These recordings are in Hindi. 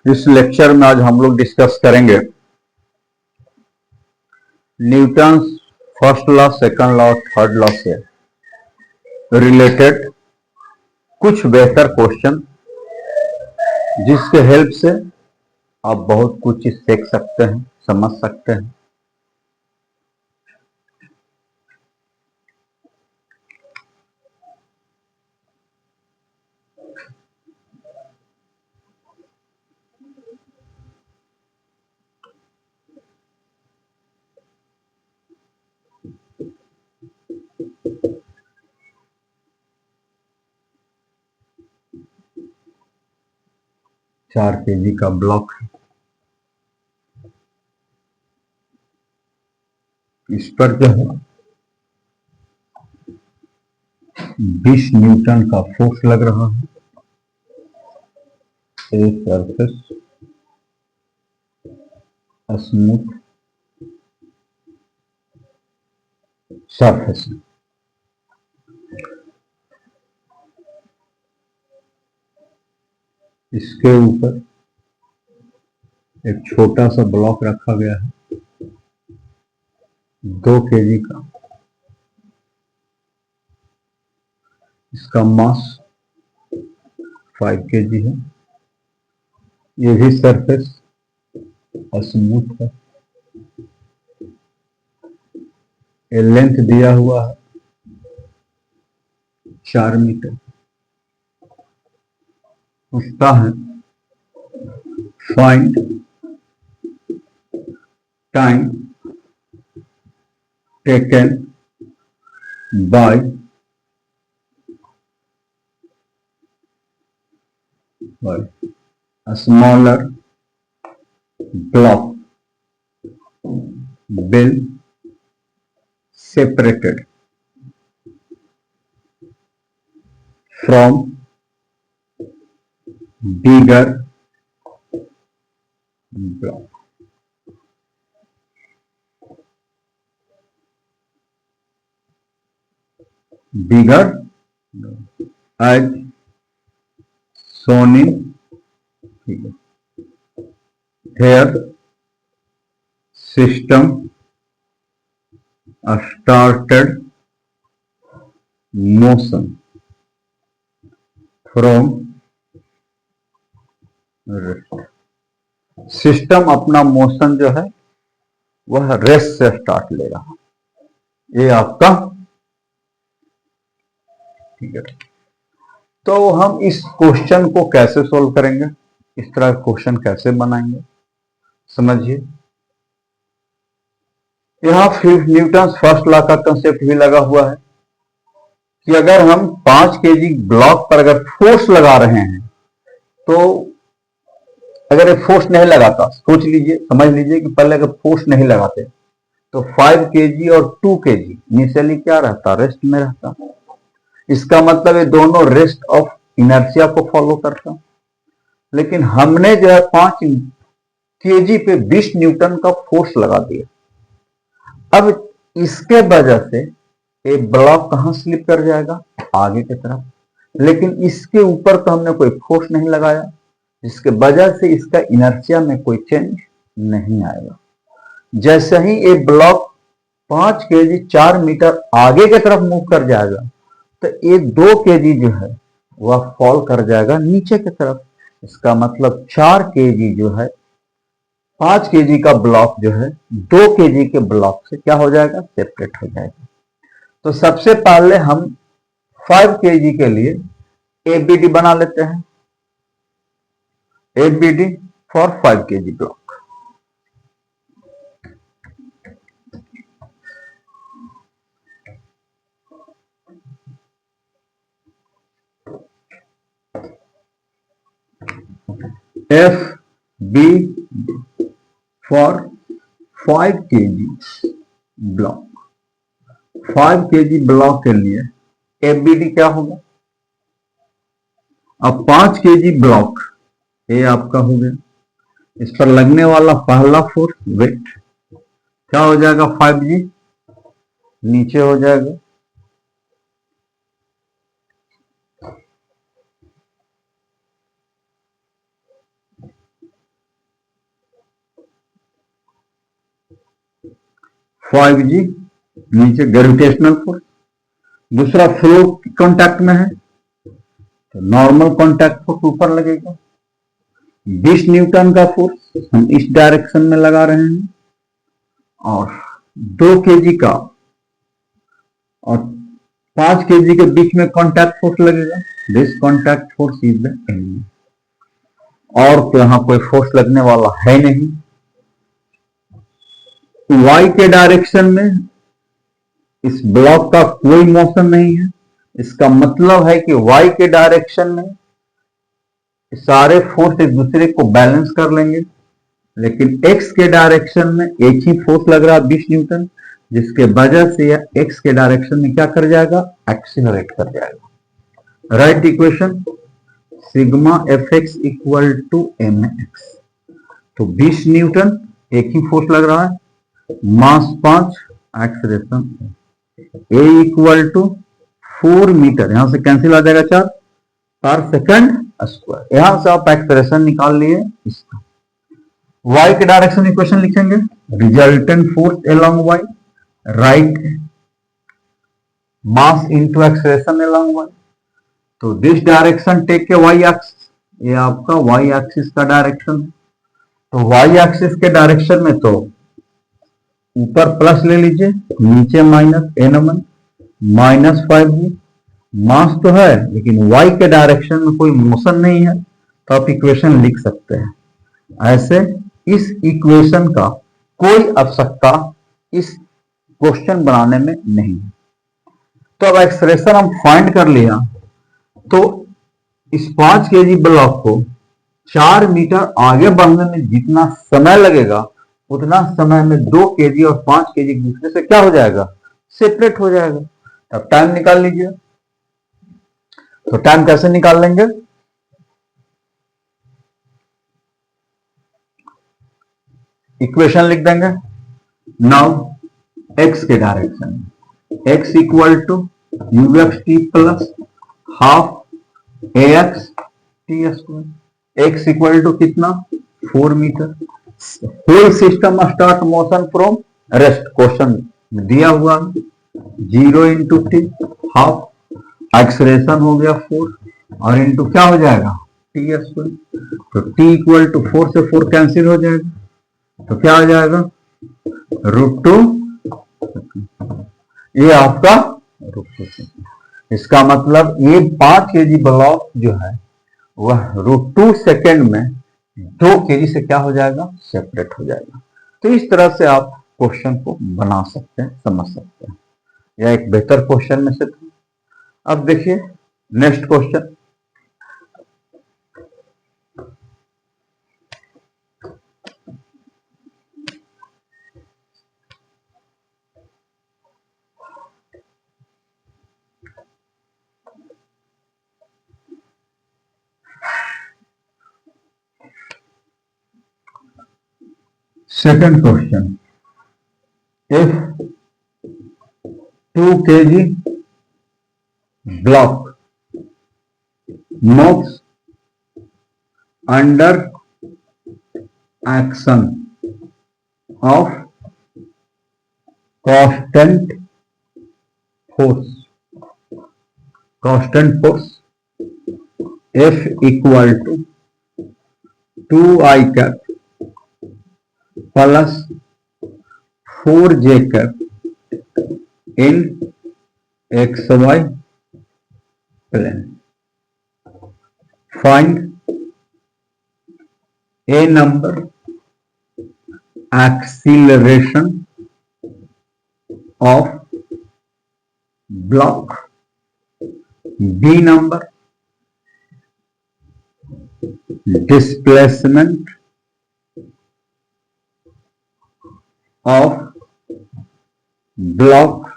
इस लेक्चर में आज हम लोग डिस्कस करेंगे Newton's first law, second law, third law से रिलेटेड कुछ बेहतर क्वेश्चन, जिसके हेल्प से आप बहुत कुछ सीख सकते हैं, समझ सकते हैं। चार केजी का ब्लॉक है, इस पर जो है 20 न्यूटन का फोर्स लग रहा है। ए सरफेस स्मूथ सरफेस, इसके ऊपर एक छोटा सा ब्लॉक रखा गया है 2 केजी का। इसका मास 5 केजी है। ये भी सरफेस स्मूथ है। ये लेंथ दिया हुआ है 4 मीटर। पूछता है find time taken by smaller block bill separated from bigger block. Bigger as shown in figure. Here system started motion from rest. System अपना मोशन जो है वह रेस्ट से स्टार्ट ले रहा है। ये आपका ठीक है। तो हम इस क्वेश्चन को कैसे सोल्व करेंगे, इस तरह क्वेश्चन कैसे बनाएंगे, समझिए। यहां फिर न्यूटन फर्स्ट लॉ का कंसेप्ट भी लगा हुआ है कि अगर हम 5 केजी ब्लॉक पर अगर फोर्स लगा रहे हैं, तो अगर ये फोर्स नहीं लगाता, सोच लीजिए, समझ लीजिए कि पहले अगर फोर्स नहीं लगाते तो 5 केजी और 2 केजी इनिशियली क्या रहता, रेस्ट में रहता। इसका मतलब ये दोनों रेस्ट ऑफ इनर्शिया को फॉलो करता। लेकिन हमने जो है 5 केजी पे 20 न्यूटन का फोर्स लगा दिया। अब इसके वजह से एक ब्लॉक कहां स्लिप कर जाएगा, आगे की तरफ। लेकिन इसके ऊपर तो हमने कोई फोर्स नहीं लगाया, जिसके वजह से इसका इनर्शिया में कोई चेंज नहीं आएगा। जैसे ही एक ब्लॉक 5 केजी 4 मीटर आगे की तरफ मूव कर जाएगा, तो ये 2 केजी जो है वह फॉल कर जाएगा नीचे की तरफ। इसका मतलब 4 केजी जो है 5 केजी का ब्लॉक जो है 2 केजी के ब्लॉक से क्या हो जाएगा, सेपरेट हो जाएगा। तो सबसे पहले हम 5 केजी के लिए एबीडी बना लेते हैं। FBD for 5 kg block. F B for 5 kg block. 5 kg block के लिए एफबीडी क्या होगा। अब 5 केजी ब्लॉक ये आपका हो गया। इस पर लगने वाला पहला फोर्स वेट क्या हो जाएगा, 5G नीचे हो जाएगा। 5G नीचे ग्रेविटेशनल फोर्स, दूसरा फ्लो कांटेक्ट में है तो नॉर्मल कांटेक्ट फोर्स ऊपर लगेगा। 20 न्यूटन का फोर्स हम इस डायरेक्शन में लगा रहे हैं और 2 केजी का और 5 केजी के बीच में कांटेक्ट फोर्स लगेगा। This contact force is the enemy. और तो यहां कोई फोर्स लगने वाला है नहीं। y के डायरेक्शन में इस ब्लॉक का कोई मोशन नहीं है। इसका मतलब है कि y के डायरेक्शन में सारे फोर्स एक दूसरे को बैलेंस कर लेंगे, लेकिन x के डायरेक्शन में एक ही फोर्स लग रहा है 20 न्यूटन, जिसके वजह से यह x के डायरेक्शन में क्या कर जाएगा, एक्सीलरेट कर जाएगा। Write equation sigma F X equal to M X. तो 20 न्यूटन एक ही फोर्स लग रहा है, mass 5, acceleration A equal to 4 metre, यहां से कैंसिल आ जाएगा 4 पर सेकंड स्क्वायर। यहां से आप एक्सप्रेशन निकाल लिए इसका। y के डायरेक्शन इक्वेशन लिखेंगे, resultant force along y, right mass into expression along y। तो दिस डायरेक्शन टेक के y एक्सिस, ये आपका y एक्सिस का डायरेक्शन है। तो y एक्सिस के डायरेक्शन में तो ऊपर प्लस ले लीजिए, नीचे माइनस, n1 माइनस 5g। मास तो है लेकिन y के डायरेक्शन में कोई मोशन नहीं है, तो आप इक्वेशन लिख सकते हैं ऐसे। इस इक्वेशन का कोई आवश्यकता इस क्वेश्चन बनाने में नहीं है। तो अब एक्सप्रेशन हम फाइंड कर लिया, तो इस 5 केजी ब्लॉक को 4 मीटर आगे बढ़ने में जितना समय लगेगा, उतना समय में 2 केजी और 5 केजी एक दूसरे से क्या हो जाएगा, सेपरेट हो जाएगा। तब टाइम निकाल लीजिए। तो टाइम कैसे निकाल लेंगे, इक्वेशन लिख देंगे। नाउ x के डायरेक्शन में x equal to U X T plus half A X T square. x equal to कितना, 4 metre. Whole system start motion from rest, question दिया हुआ 0 इंटू टी, हाफ एक्सलेरेशन हो गया 4 और इंटू क्या हो जाएगा, टी स्क्वायर। तो t इक्वल टू 4 से 4 कैंसिल हो जाएगा, तो क्या हो जाएगा, √2। ये आपका √2। इसका मतलब ये 5 केजी ब्लॉक जो है वह √2 सेकेंड में 2 केजी से क्या हो जाएगा, सेपरेट हो जाएगा। तो इस तरह से आप क्वेश्चन को बना सकते हैं, समझ सकते हैं। यह एक बेहतर क्वेश्चन में से था। अब देखिए next question. Second question, if 2 kg block moves under action of constant force F equal to 2I cap plus 4j cap in XY plane. Find A number acceleration of block, B number displacement of block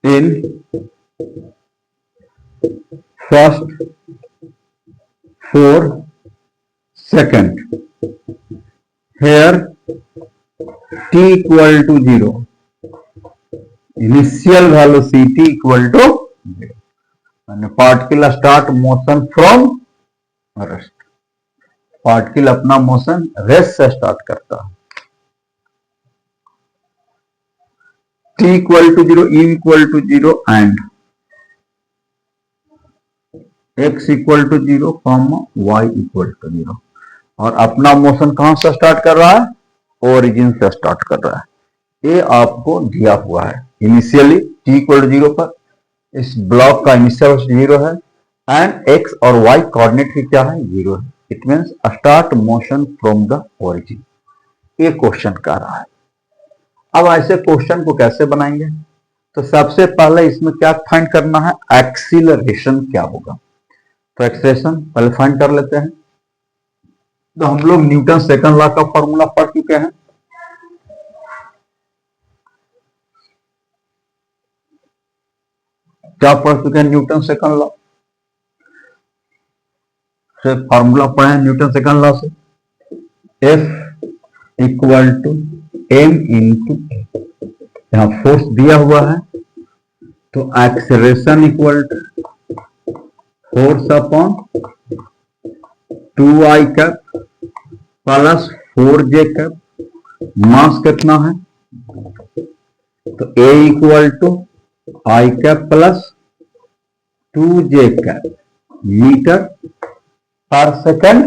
in first 4 seconds. Here t equal to 0, initial velocity equal to 0 and particle start motion from rest. Particle अपना मोशन रेस्ट से स्टार्ट करता है। t equal to 0, u equal to 0 and x equal to 0, y equal to 0। और अपना मोशन कहां से स्टार्ट कर रहा है? ओरिजिन से स्टार्ट कर रहा है। ये आपको दिया हुआ है इनिशियली t इक्वल टू 0 पर इस ब्लॉक का इनिशियल 0 है एंड x और y कोऑर्डिनेट की क्या है? 0 है। It means start motion from the origin. ये क्वेश्चन कर रहा है। अब ऐसे क्वेश्चन को कैसे बनाएंगे? तो सबसे पहले इसमें क्या फाइंड करना है? एक्सीलरेशन क्या होगा। तो एक्सेलेरेशन पहले फाइंड कर लेते हैं। तो हम लोग न्यूटन सेकंड लॉ का फॉर्मूला पढ़ चुके हैं। क्या पढ़ चुके हैं? न्यूटन सेकंड लॉ से फॉर्मूला पढ़े हैं न्यूटन सेकंड लॉ से। F equal to m into A. यहां फोर्स दिया हुआ है तो acceleration equal to force upon 2i cap plus 4j cap. Mass कितना है? तो a equal to I cap plus 2j cap metre per second.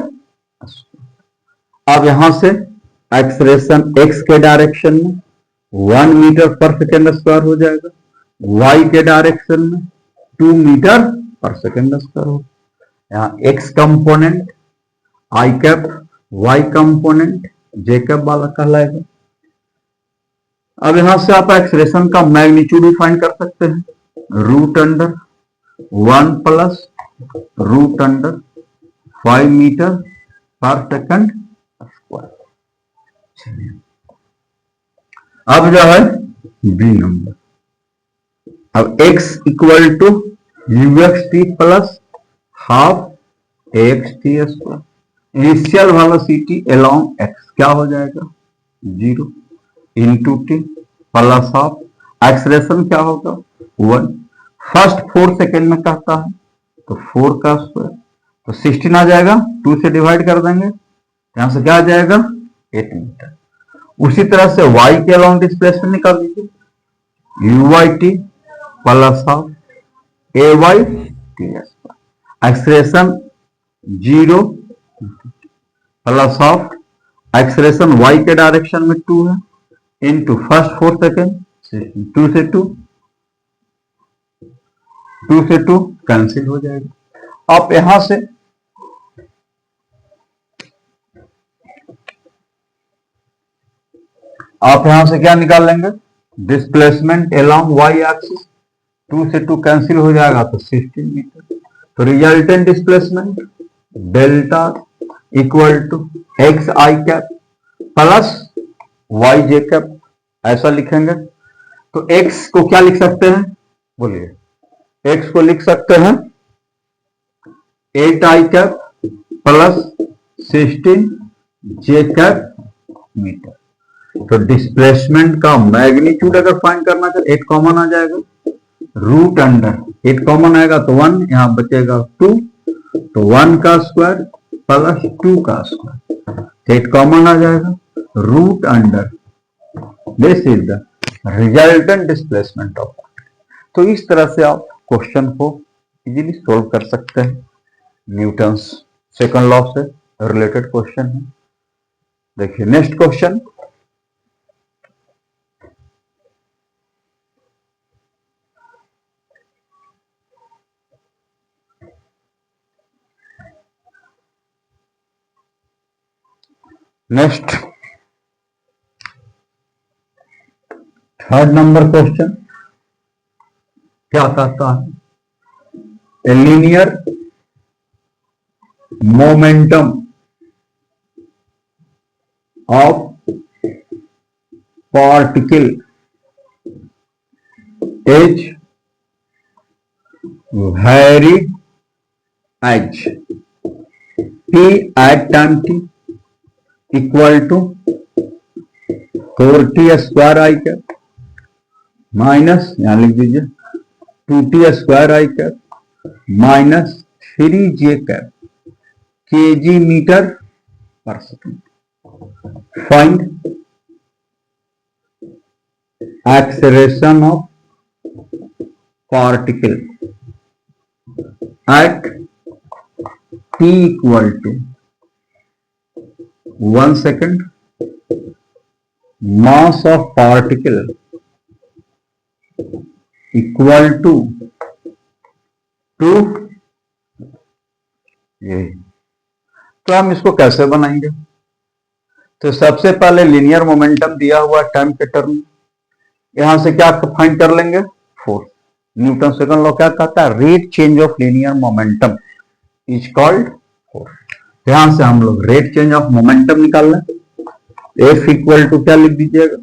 अब यहां से एक्सेलरेशन x के डायरेक्शन में 1 मीटर पर सेकंड स्क्वायर हो जाएगा, y के डायरेक्शन में 2 मीटर पर सेकंड स्क्वायर हो। यहाँ x component i cap, y component j cap वाला कहलाएगा। अब यहां से आप एक्सेलरेशन का मैग्नीट्यूड भी फाइंड कर सकते हैं, root under 1 plus root under 5 metre per second square. अब जो है बी नंबर। अब x equal to UXT plus half XT square. Initial velocity along x क्या हो जाएगा? 0 into T plus half. Acceleration क्या होगा? 1। फर्स्ट 4 सेकेंड में कहता है तो 4 का स्क्वायर, तो 16 आ जाएगा। 2 से डिवाइड कर देंगे, यहां से क्या आ जाएगा? 8 मीटर। उसी तरह से y के अलोंग डिस्प्लेसमेंट निकाल दीजिए, uy_t plus half ay_t। Acceleration 0 plus half. Acceleration y के डायरेक्शन में 2 है इनटू फर्स्ट 4 सेकेंड, 2 से 2 कैंसिल हो जाएगा। आप यहां से क्या निकाल लेंगे? Displacement along y axis. 2 से 2 कैंसिल हो जाएगा तो 16 मीटर। तो resultant displacement delta equal to X I cap plus Y J cap, ऐसा लिखेंगे। तो x को क्या लिख सकते हैं? बोलिए। x को लिख सकते हैं 8 आई कैप प्लस 16 जे कैप मीटर। तो डिस्प्लेसमेंट का मैग्नीट्यूड अगर फाइंड करना है, 8 कॉमन आ जाएगा, रूट अंडर 8 कॉमन आएगा तो 1, यहां बचेगा 2, तो 1 का स्क्वायर प्लस 2 का स्क्वायर, 8 कॉमन आ जाएगा, root under this is the resultant displacement of. तो इस तरह से आप क्वेश्चन को इजीली सोल्व कर सकते हैं। न्यूटन्स सेकंड लॉ से रिलेटेड क्वेश्चन है। देखिए next question. Next third number question क्या कहता है? A linear momentum of particle is very as p at time t equal to 4t square I cap minus, यहां लिख दीजिए 2t square I cap minus 3j cap kg metre per second. Find acceleration of particle at t equal to 1 second, mass of particle equal to 2, ये। तो हम इसको कैसे बनाएंगे? तो सबसे पहले लीनियर मोमेंटम दिया हुआ टाइम के टर्म, यहां से क्या फाइंड कर लेंगे? फोर्स। न्यूटन सेकंड लॉ क्या कहता है? Rate change of linear momentum is called force. यहां से हम लोग रेट चेंज ऑफ मोमेंटम निकाल लें। एफ इक्वल टू क्या लिख दीजिएगा?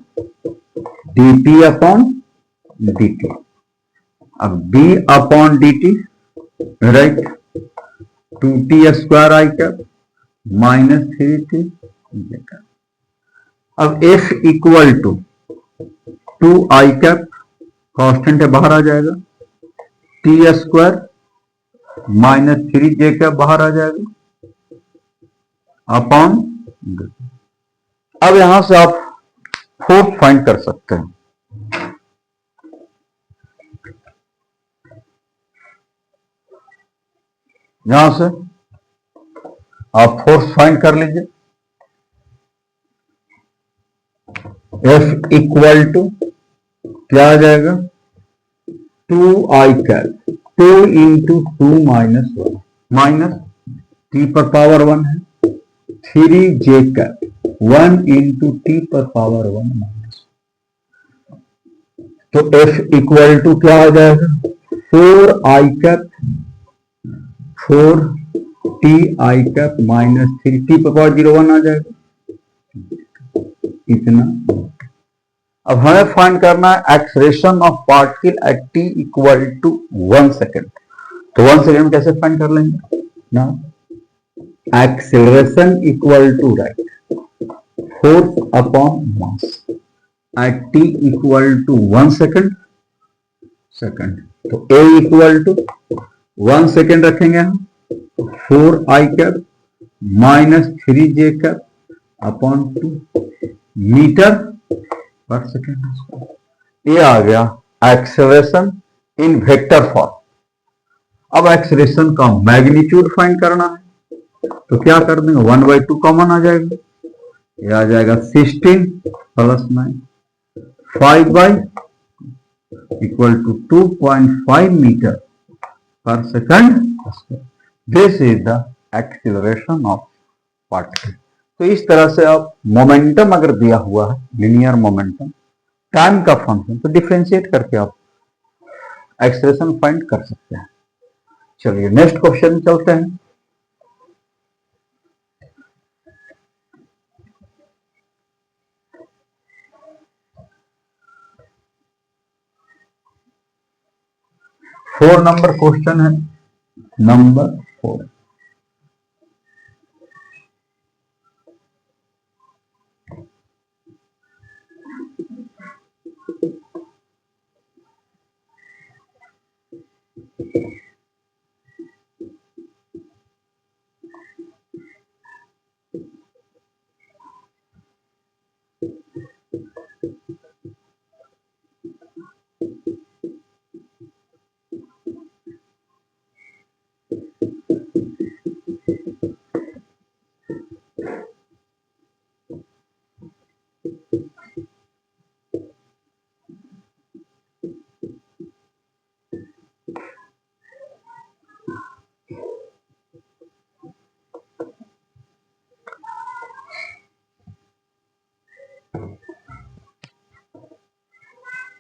dt upon dt। अब b upon dt, right, 2t square I cap minus 3t। अब f equal to 2 I cap, constant है बाहर आ जाएगा, t square minus 3j cap बाहर आ जाएगा अपॉन। अब यहां से आप फोर्स फाइंड कर सकते हैं। यहां से आप फोर्स फाइंड कर लीजिए। F इक्वल टू क्या आ जाएगा? 2 I cap, 2 into 2 minus 1, minus t पर पावर 1 है, 3 j कैप 1 इंटू t पर पावर 1 माइनस। तो F इक्वल टू क्या आ जाएगा? 4 I cap, 4 t I cap minus 3 t पर पावर 0 1 आ जाएगा, इतना। अब हमें फाइंड करना है acceleration of particle at t equal to 1 second. तो 1 सेकेंड कैसे फाइंड कर लेंगे ना? Acceleration equal to, right, force upon mass at t equal to 1 second. तो a इक्वल टू 1 सेकेंड रखेंगे हम, 4 I cap minus 3 j cap upon 2 metre per second. ये आ गया एक्सेलरेशन इन वेक्टर फॉर्म। अब एक्सेलरेशन का मैग्नीट्यूड फाइंड करना है, तो क्या कर देंगे? 1/2 कॉमन आ जाएगा, ये आ जाएगा 16 plus 9, 5 by equal to 2.5 metre per second. This is the acceleration of particle. तो इस तरह से आप मोमेंटम अगर दिया हुआ है, लीनियर मोमेंटम, टाइम का फंक्शन, तो डिफरेंशिएट करके आप एक्सेलरेशन फाइंड कर सकते हैं। चलिए नेक्स्ट क्वेश्चन चलते हैं। फोर नंबर क्वेश्चन है, नंबर 4।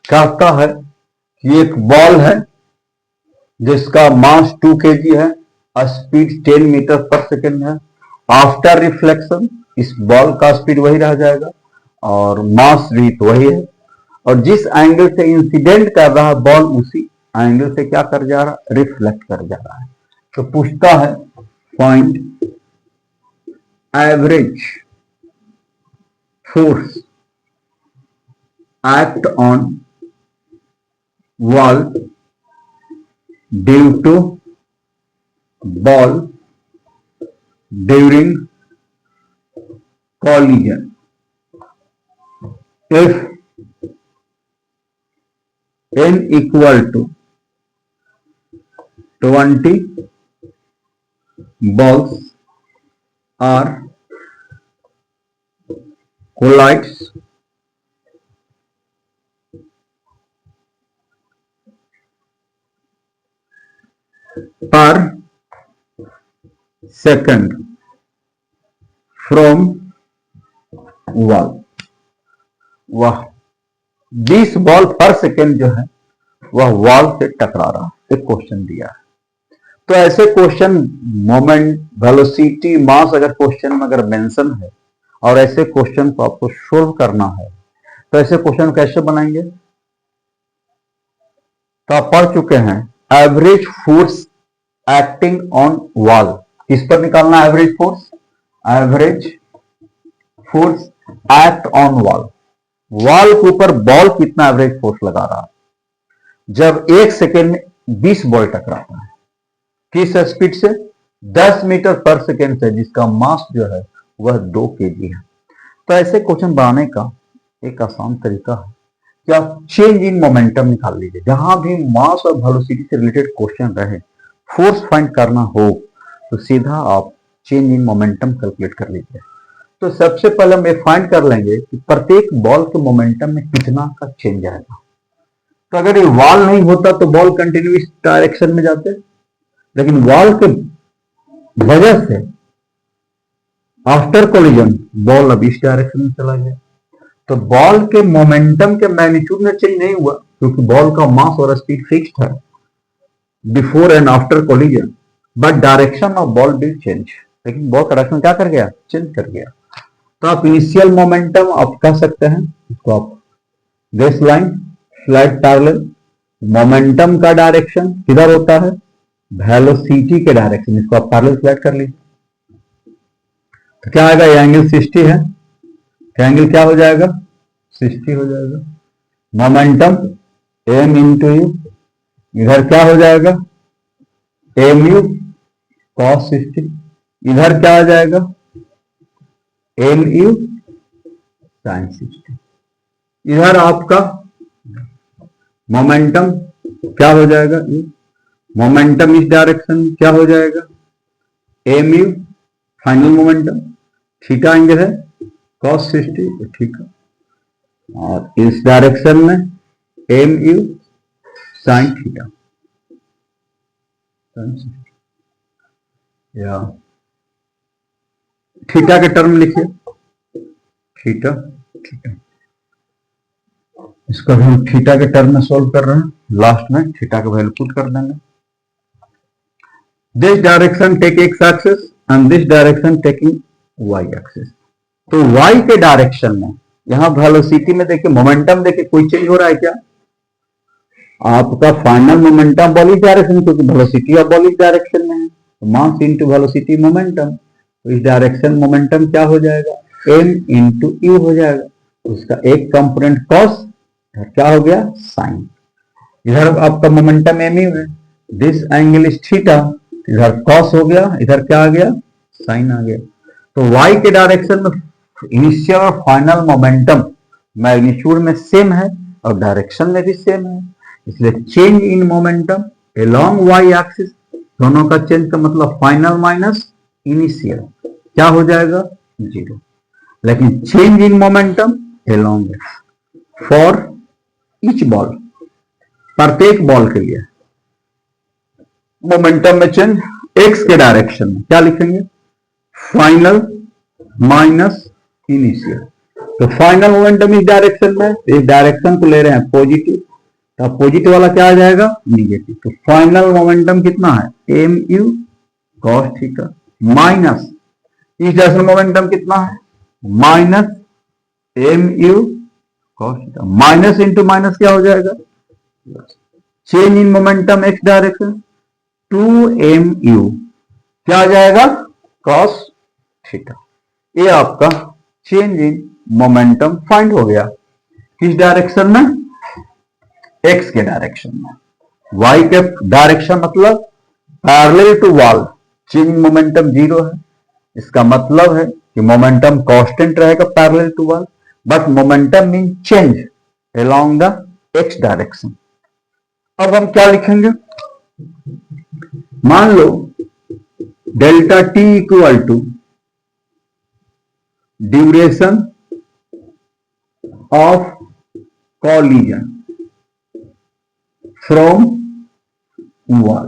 कहता है कि एक बॉल है जिसका मास 2 kg है, स्पीड 10 मीटर पर सेकेंड है। आफ्टर रिफ्लेक्शन इस बॉल का स्पीड वही रह जाएगा और मास भी तो वही है, और जिस एंगल से इंसिडेंट कर रहा है बॉल, उसी एंगल से क्या कर जा रहा है? रिफ्लेक्ट कर जा रहा है। तो पूछता है find average force act on wall due to ball during collision if n equal to 20 balls are collides per second from wall। वह 20 बॉल पर सेकेंड जो है वह वॉल से टकरा रहा है, एक क्वेश्चन दिया है। तो ऐसे क्वेश्चन मोमेंट, वेलोसिटी, मास अगर क्वेश्चन में अगर मेंशन है और ऐसे क्वेश्चन को आपको सोल्व करना है तो ऐसे क्वेश्चन कैसे बनाएंगे? तो आप पढ़ चुके हैं average force acting on wall. किस पर निकालना है average force? Average force act on wall. Wall के ऊपर बॉल कितना एवरेज फोर्स लगा रहा है जब एक सेकेंड में 20 बॉल टकराता है। किस स्पीड से? 10 मीटर पर सेकेंड से, जिसका मास जो है वह 2 केजी है। तो ऐसे क्वेश्चन बनाने का एक आसान तरीका है कि आप चेंज इन मोमेंटम निकाल लीजिए। जहां भी मास और वेलोसिटी से रिलेटेड क्वेश्चन रहे, फोर्स फाइंड करना हो तो सीधा आप चेंज इन मोमेंटम कैलकुलेट कर लीजिए। तो सबसे पहले हम ये फाइंड कर लेंगे कि प्रत्येक बॉल के मोमेंटम में कितना का चेंज आएगा। तो अगर ये वॉल नहीं होता तो बॉल कंटिन्यू इस डायरेक्शन में जाते, लेकिन वॉल के वजह से आफ्टर कोलिजन बॉल अब इस डायरेक्शन में चला गया। तो बॉल के मोमेंटम के मैग्नीट्यूड में चेंज नहीं हुआ क्योंकि बॉल का मास और स्पीड फिक्स्ड है before and after collision, but direction of ball will change. लेकिन बॉल का डायरेक्शन क्या कर गया? चेंज कर गया। तो आप इनिशियल मोमेंटम आप कह सकते हैं, इसको आप base line slide parallel. Momentum का डायरेक्शन किधर होता है? वेलोसिटी के डायरेक्शन, इसको आप पैरेलल स्लाइड कर लीजिए। तो क्या आएगा? ये एंगल 60 है, तो एंगल क्या हो जाएगा? 60 हो जाएगा। मोमेंटम m इंटू यू, इधर क्या हो जाएगा? एम यू कॉस 60, इधर क्या आ जाएगा? L U sine 60। इधर आपका मोमेंटम क्या हो जाएगा? मोमेंटम इस डायरेक्शन क्या हो जाएगा? M U final momentum, theta angle है कॉस 60, ठीक है। और इस डायरेक्शन में एम यू साइन थीटा, या थीटा के टर्म लिखिए, थीटा, थीटा। इसको भी हम थीटा के टर्म में सोल्व कर रहे हैं। लास्ट में थीटा का वैल्यू पुट कर देंगे। This direction take X axis and this direction taking Y axis. तो वाई के डायरेक्शन में यहां वेलोसिटी में देखिए, मोमेंटम देखिए कोई चेंज हो रहा है क्या? आपका फाइनल मोमेंटम बॉल इस डायरेक्शन, क्योंकि वेलोसिटी ऑफ बॉल इस डायरेक्शन में है, तो मास इंटू वेलोसिटी मोमेंटम। तो इस डायरेक्शन मोमेंटम क्या हो जाएगा? m इंटू यू हो जाएगा। उसका एक कंपोनेंट कॉस, क्या हो गया? साइन। इधर आपका मोमेंटम एम यू है, दिस एंगल इज थीटा, इधर कॉस हो गया, इधर क्या आ गया? साइन आ गया। तो y के डायरेक्शन में इनिशियल और फाइनल मोमेंटम मैग्नीट्यूड में सेम है और डायरेक्शन में भी सेम है, इसलिए change in momentum along y axis, दोनों का चेंज का मतलब फाइनल माइनस इनिशियल क्या हो जाएगा? 0। लेकिन change in momentum along for each ball, प्रत्येक बॉल के लिए मोमेंटम में चेंज x के डायरेक्शन में क्या लिखेंगे? Final minus initial. तो फाइनल मोमेंटम इस डायरेक्शन में, इस डायरेक्शन को ले रहे हैं पॉजिटिव, तो पॉजिटिव वाला क्या आ जाएगा? निगेटिव। तो फाइनल मोमेंटम कितना है? M U cos theta minus इस डायरेक्शन मोमेंटम कितना है? Minus M U cos theta. Minus into minus क्या हो जाएगा? Change in momentum X direction 2mu क्या आ जाएगा? Cos theta. ये आपका चेंज इन मोमेंटम फाइंड हो गया। किस डायरेक्शन में? एक्स के डायरेक्शन में। वाई के डायरेक्शन मतलब parallel to wall, change in momentum 0 है। इसका मतलब है कि मोमेंटम कांस्टेंट रहेगा parallel to wall, but momentum mean change along the X direction. अब हम क्या लिखेंगे, मान लो delta T equal to duration of collision from wall,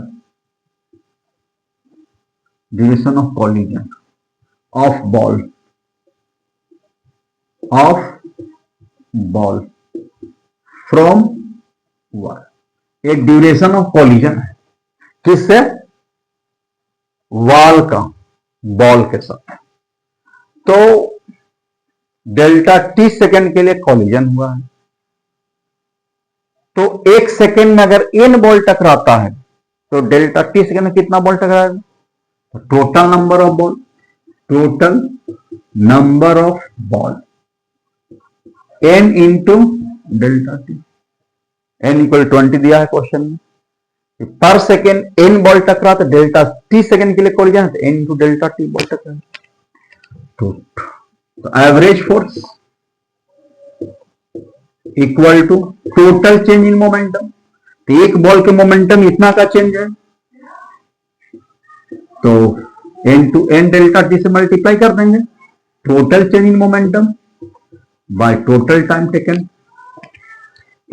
duration of collision of ball from wall. एक ड्यूरेशन ऑफ कॉलिजन है, किससे, वॉल का बॉल के साथ। तो डेल्टा टी सेकेंड के लिए कॉलिजन हुआ है, तो एक सेकेंड में अगर एन बॉल टकराता है तो डेल्टा टी सेकेंड में कितना बॉल टकराएगा, तो total number of ball N into delta T, N equal 20 दिया है क्वेश्चन में, पर सेकेंड एन बॉल टकरा तो डेल्टा टी सेकेंड के लिए कॉलिजन है तो N into delta T ball टकरा। तो average force equal to total change in momentum, तो एक बॉल के मोमेंटम इतना का चेंज है तो N to N delta T से मल्टीप्लाई कर देंगे, total change in momentum by total time taken.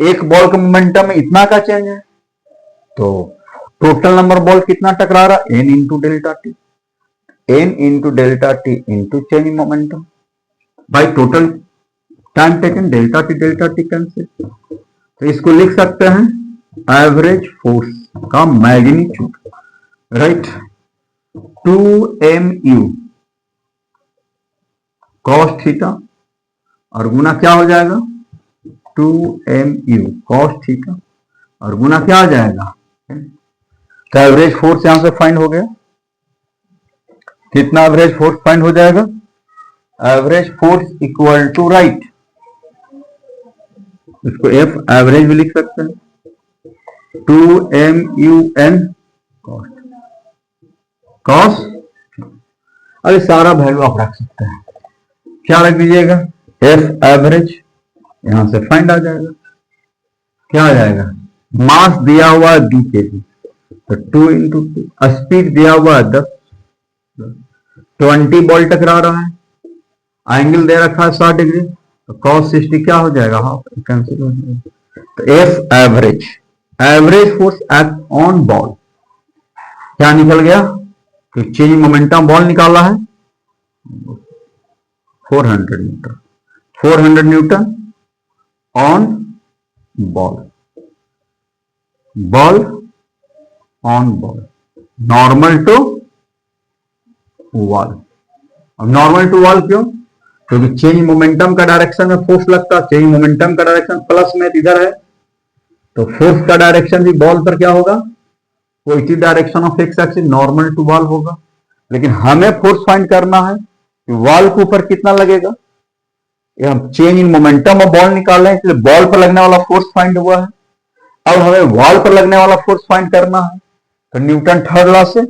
एक बॉल के मोमेंटम में इतना का चेंज है तो टोटल नंबर बॉल कितना टकरा रहा, N into delta T, N into delta T into change in momentum by total time taken, delta T cancel. तो इसको लिख सकते हैं एवरेज फोर्स का magnitude, right, 2mu cos theta और गुना क्या हो जाएगा, 2mu cos थीटा और गुना क्या आ जाएगा, तो एवरेज फोर्स यहां से फाइंड हो गया। कितना एवरेज फोर्स फाइंड हो जाएगा, average force equal to, right, इसको एफ एवरेज भी लिख सकते हैं, 2mun cos, अरे सारा वैल्यू आप रख सकते हैं, क्या रख दीजिएगा, एफ एवरेज, यहां से फाइंड आ जाएगा, क्या आ जाएगा, मास दिया हुआ है 2 kg तो 2 इंटू 2, स्पीड दिया हुआ है 10, 20 बॉल टकरा रहा है, एंगल दे रखा है 60 डिग्री, तो cos 60 क्या हो जाएगा, हाफ, कैंसिल हो जाएगा। तो F average, average force act on ball, क्या निकल गया, तो चेंज मोमेंटम बॉल निकाला है 400 newton, 400 newton on ball, on ball, normal to wall. अब नॉर्मल टू वॉल क्यों, क्योंकि चेंज मोमेंटम का डायरेक्शन में फोर्स लगता है, चेंज मोमेंटम का डायरेक्शन प्लस में इधर है, तो फोर्स का डायरेक्शन भी बॉल पर क्या होगा, positive direction of X axis, normal to wall होगा। लेकिन हमें फोर्स फाइंड करना है कि वॉल के ऊपर कितना लगेगा, ये हम change in momentum of ball निकाल रहे हैं, इसलिए बॉल पर लगने वाला फोर्स फाइंड हुआ है। अब हमें वॉल पर लगने वाला फोर्स फाइंड करना है, तो न्यूटन थर्ड लॉ से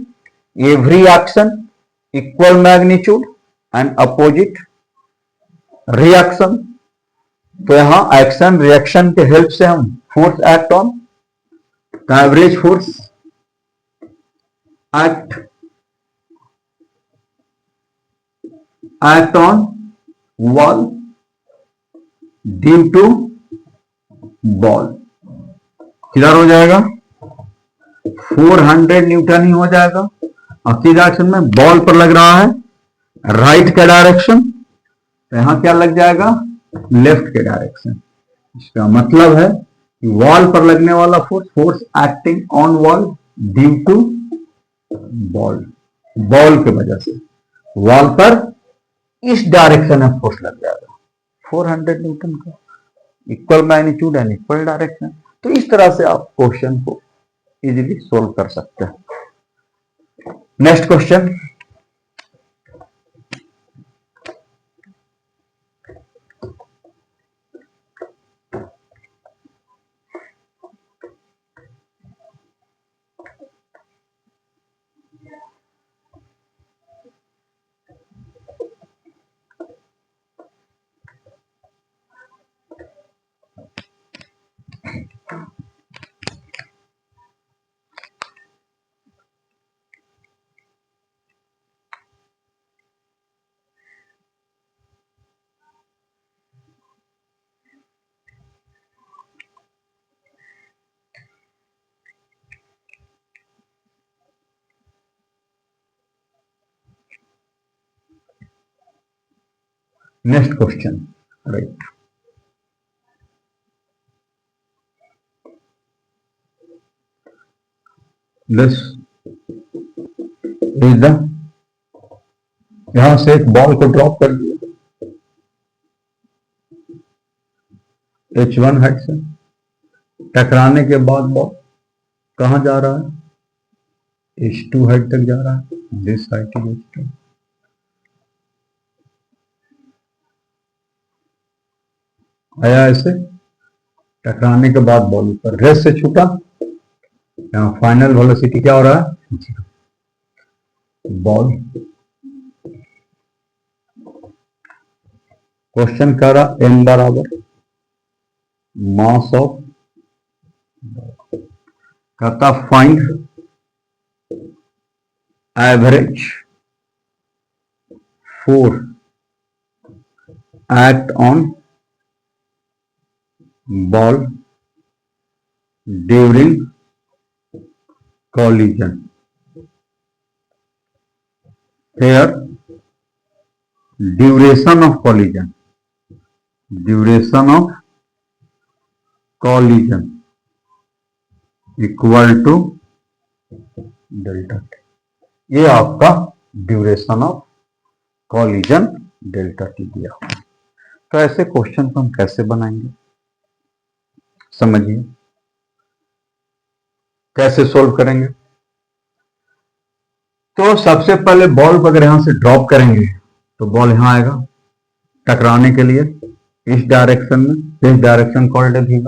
every action equal magnitude and opposite reaction, तो यहां एक्शन रिएक्शन के हेल्प से हम force act on, average force act on wall due to ball, किधर हो जाएगा, 400 न्यूटन ही हो जाएगा, और किस डायरेक्शन में, बॉल पर लग रहा है राइट का डायरेक्शन, तो यहां क्या लग जाएगा, लेफ्ट के डायरेक्शन। इसका मतलब है कि वॉल पर लगने वाला force acting on wall due to ball, ball की वजह से वॉल पर इस डायरेक्शन में फोर्स लग जाएगा 400 न्यूटन का, equal magnitude and equal direction. तो इस तरह से आप क्वेश्चन को इजीली सोल्व कर सकते हैं। Next question, next question, right. This is the, यहां से एक बॉल को ड्रॉप कर दिया H1 हाइट से, टकराने के बाद बॉल कहां जा रहा है, H2 हाइट तक जा रहा है। This height is H2। आया ऐसे, टकराने के बाद बॉल ऊपर, रेस से छूटा, यहां फाइनल वेलोसिटी क्या हो रहा है, बॉल। क्वेश्चन कर रहा m बराबर मास ऑफ, कहता find average force act on ball during collision. Here duration of collision equal to delta T. ये आपका duration of collision delta T दिया हुआ। तो ऐसे क्वेश्चन को हम कैसे बनाएंगे, समझिए कैसे सोल्व करेंगे। तो सबसे पहले बॉल को अगर यहां से ड्रॉप करेंगे तो बॉल यहां आएगा टकराने के लिए इस डायरेक्शन में, दिस डायरेक्शन कॉल्ड है v1।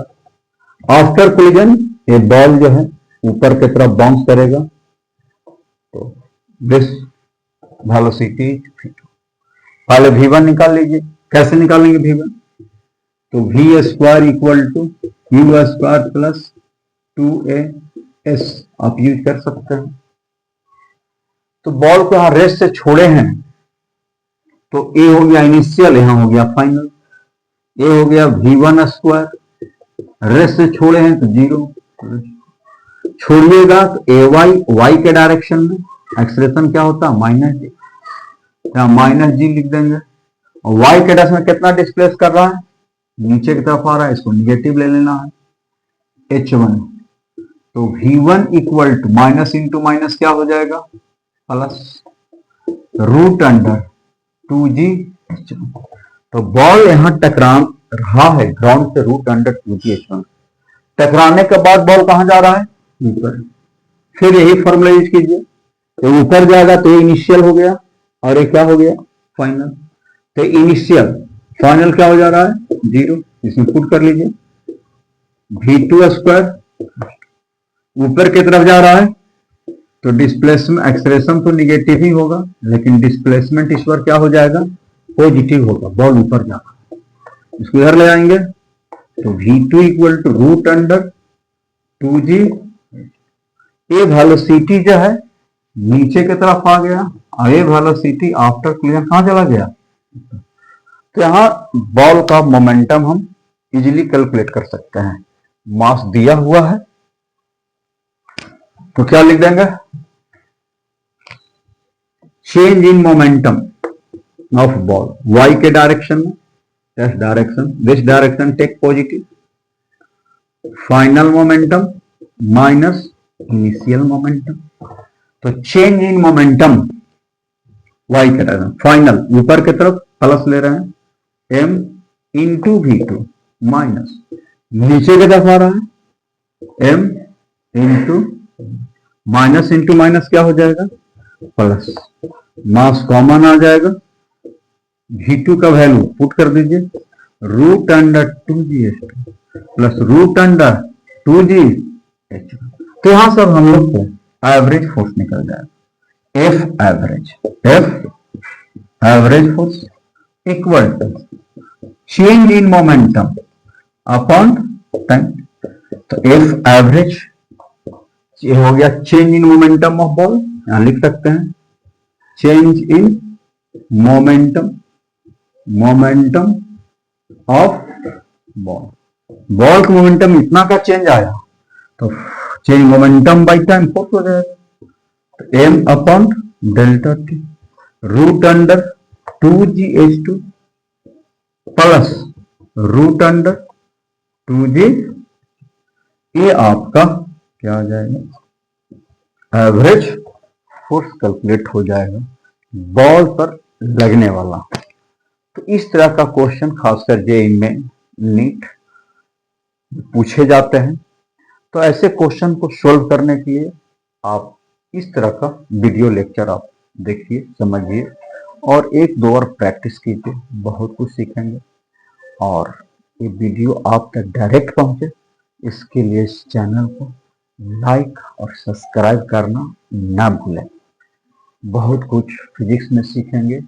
आफ्टर कोलिजन ये बॉल जो है ऊपर की तरफ बाउंस करेगा, तो दिस वेलोसिटी v2। पहले v1 निकाल लीजिए, कैसे निकालेंगे v1, तो v square equal to u square plus 2as आप यूज कर सकते हैं। तो बॉल को यहां रेस्ट से छोड़े हैं तो ए हो गया इनिशियल, यहां हो गया फाइनल। ए हो गया v1 स्क्वायर, रेस्ट से छोड़े हैं तो 0, छोड़िएगा तो ए वाई के डायरेक्शन में एक्सप्रेशन क्या होता है माइनस जी, यहां माइनस जी लिख देंगे। और वाई के डायरेक्शन में कितना डिस्प्लेस कर रहा है, नीचे की तरफ आ रहा है, इसको निगेटिव ले लेना है h1। तो v1 equal to minus into minus क्या हो जाएगा, plus root under 2g h1। तो बॉल यहां टकरा रहा है ग्राउंड से रूट अंडर 2g h1। टकराने के बाद बॉल कहां जा रहा है, ऊपर। फिर यही फॉर्मूला यूज कीजिए, तो ऊपर जाएगा तो ये इनिशियल हो गया और ये क्या हो गया फाइनल। तो इनिशियल फाइनल क्या हो जा रहा है 0, इसमें पुट कर लीजिए। v2 स्क्वायर ऊपर की तरफ जा रहा है तो डिस्प्लेसमेंट एक्सप्रेशन तो निगेटिव ही होगा, लेकिन डिस्प्लेसमेंट इस बार क्या हो जाएगा पॉजिटिव होगा, बॉल ऊपर जाएगा। इसको इधर ले आएंगे तो v2 equal to root under 2g। ये वेलोसिटी जो है नीचे की तरफ आ गया और ये वेलोसिटी आफ्टर क्लियर कहां चला गया। तो यहां बॉल का मोमेंटम हम इजीली कैलकुलेट कर सकते हैं। मास दिया हुआ है तो क्या लिख देंगे, change in momentum of ball y के डायरेक्शन में, this direction take positive, final momentum minus initial momentum. तो चेंज इन मोमेंटम y के डायरेक्शन, फाइनल ऊपर की तरफ प्लस ले रहे हैं m इंटू v2 माइनस नीचे की तरफ आ रहा है m into minus into minus क्या हो जाएगा प्लस, मास कॉमन आ जाएगा, v2 का वैल्यू पुट कर दीजिए root under 2g plus root under 2g h। तो यहां सब हम लोग को एवरेज फोर्स निकल जाएगा, average force equal to change in momentum upon time. तो एफ एवरेज ये हो गया change in momentum of ball, यहां लिख सकते हैं change in momentum of ball. Ball का मोमेंटम इतना का चेंज आया तो change momentum by time force हो जाएगा। तो M upon delta T root under 2g h2 plus root under 2g, ये आपका क्या आ जाएगा, एवरेज फोर्स कैलकुलेट हो जाएगा बॉल पर लगने वाला। तो इस तरह का क्वेश्चन खासकर जेईई में नीट पूछे जाते हैं। तो ऐसे क्वेश्चन को सॉल्व करने के लिए आप इस तरह का वीडियो लेक्चर आप देखिए, समझिए और एक दो और प्रैक्टिस कीजिए, बहुत कुछ सीखेंगे। और ये वीडियो आप तक डायरेक्ट पहुंचे, इसके लिए इस चैनल को लाइक और सब्सक्राइब करना ना भूलें। बहुत कुछ फिजिक्स में सीखेंगे,